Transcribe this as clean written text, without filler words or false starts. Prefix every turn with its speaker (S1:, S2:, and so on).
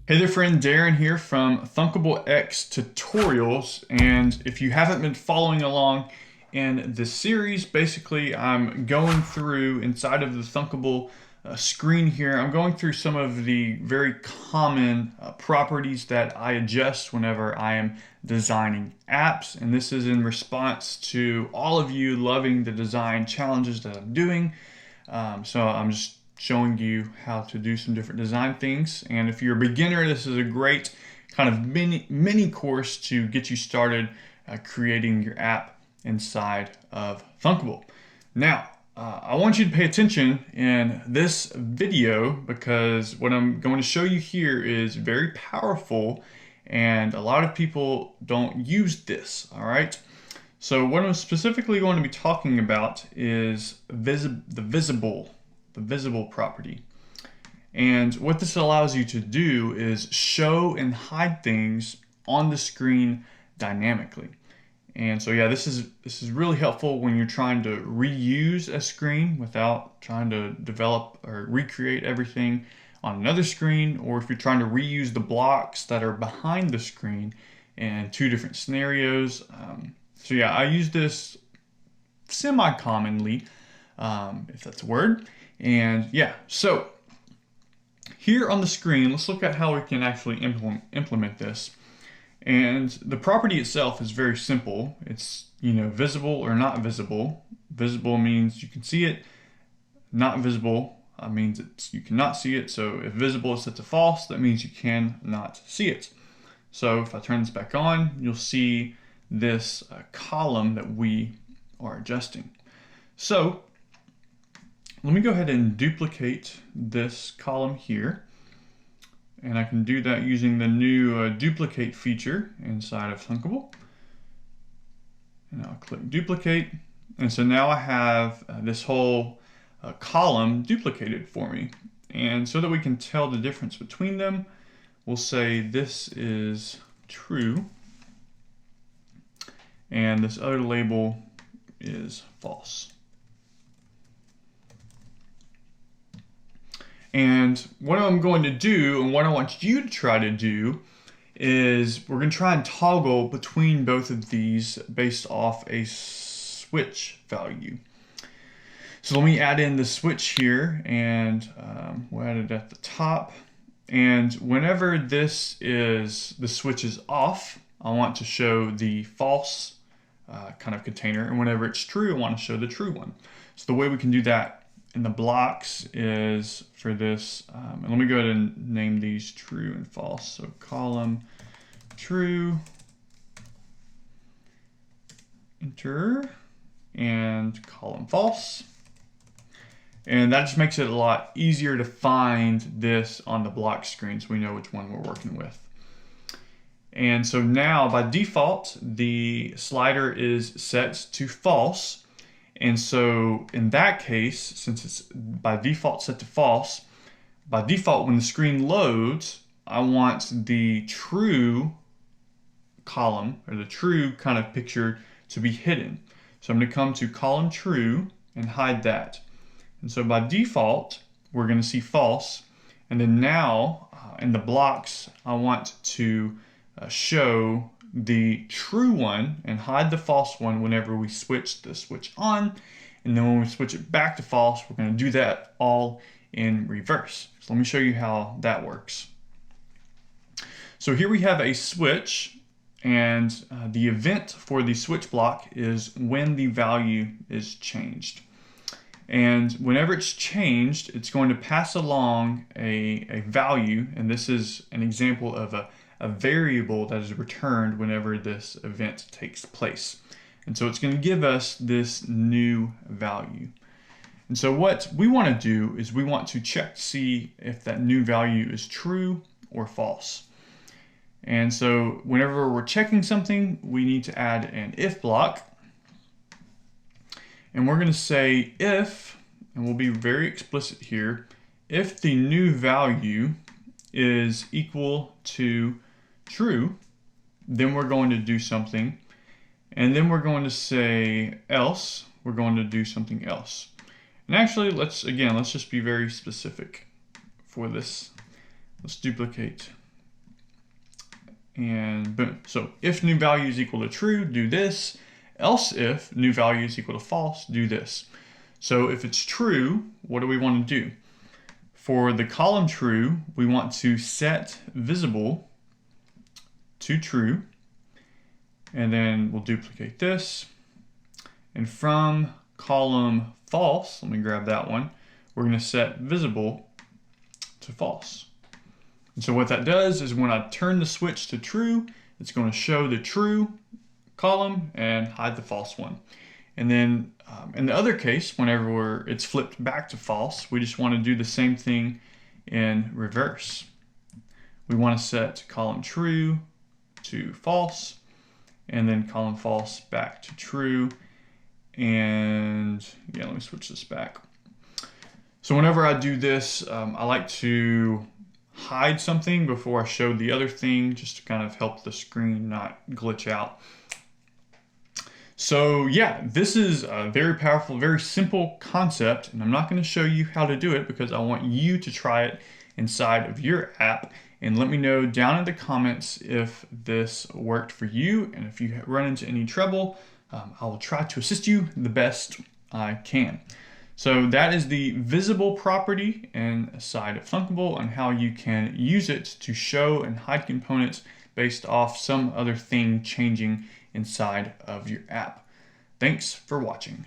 S1: Hey there friend, Darren here from Thunkable X Tutorials, and if you haven't been following along in this series, basically I'm going through inside of the Thunkable screen here, I'm going through some of the very common properties that I adjust whenever I am designing apps, and this is in response to all of you loving the design challenges that I'm doing. So I'm just showing you how to do some different design things. And if you're a beginner, this is a great kind of mini course to get you started creating your app inside of Thunkable. Now, I want you to pay attention in this video because what I'm going to show you here is very powerful and a lot of people don't use this, all right? So what I'm specifically going to be talking about is the visible property. And what this allows you to do is show and hide things on the screen dynamically. And so yeah, this is really helpful when you're trying to reuse a screen without trying to develop or recreate everything on another screen, or if you're trying to reuse the blocks that are behind the screen in two different scenarios. So yeah, I use this semi-commonly, if that's a word. And yeah, so here on the screen, let's look at how we can actually implement this. And the property itself is very simple. It's, visible or not visible. Visible means you can see it. Not visible means you cannot see it. So if visible is set to false, that means you cannot see it. So if I turn this back on, you'll see this column that we are adjusting. So let me go ahead and duplicate this column here. And I can do that using the new duplicate feature inside of Thunkable. And I'll click duplicate. And so now I have this whole column duplicated for me. And so that we can tell the difference between them, we'll say this is true. And this other label is false. And what I'm going to do, and what I want you to try to do, is we're going to try and toggle between both of these based off a switch value. So let me add in the switch here, and we'll add it at the top. And whenever the switch is off, I want to show the false kind of container, and whenever it's true, I want to show the true one. So the way we can do that in the blocks is for this, and let me go ahead and name these true and false. So column true, enter, and column false. And that just makes it a lot easier to find this on the block screen so we know which one we're working with. And so now by default, the slider is set to false. And so in that case, since it's by default set to false, by default when the screen loads, I want the true column or the true kind of picture to be hidden. So I'm going to come to column true and hide that. And so by default, we're going to see false. And then now in the blocks, I want to show the true one and hide the false one whenever we switch the switch on. And then when we switch it back to false, we're going to do that all in reverse. So let me show you how that works. So here we have a switch, and the event for the switch block is when the value is changed. And whenever it's changed, it's going to pass along a value, and this is an example of a variable that is returned whenever this event takes place. And so it's going to give us this new value. And so what we want to do is we want to check to see if that new value is true or false. And so whenever we're checking something, we need to add an if block. And we're going to say if, and we'll be very explicit here, if the new value is equal to true, then we're going to do something, and then we're going to say else, we're going to do something else. And actually, let's just be very specific for this. Let's duplicate and boom. So if new value is equal to true, do this. Else if new value is equal to false, do this. So if it's true, what do we want to do? For the column true, we want to set visible to true, and then we'll duplicate this. And from column false, let me grab that one, we're going to set visible to false. And so what that does is when I turn the switch to true, it's going to show the true column and hide the false one. And then in the other case, whenever it's flipped back to false, we just want to do the same thing in reverse. We want to set column true to false, and then column false back to true. And yeah, let me switch this back. So whenever I do this, I like to hide something before I show the other thing, just to kind of help the screen not glitch out. So yeah, this is a very powerful, very simple concept, and I'm not going to show you how to do it because I want you to try it inside of your app, and let me know down in the comments if this worked for you, and if you run into any trouble, I will try to assist you the best I can. So that is the visible property inside of Thunkable and how you can use it to show and hide components based off some other thing changing inside of your app. Thanks for watching.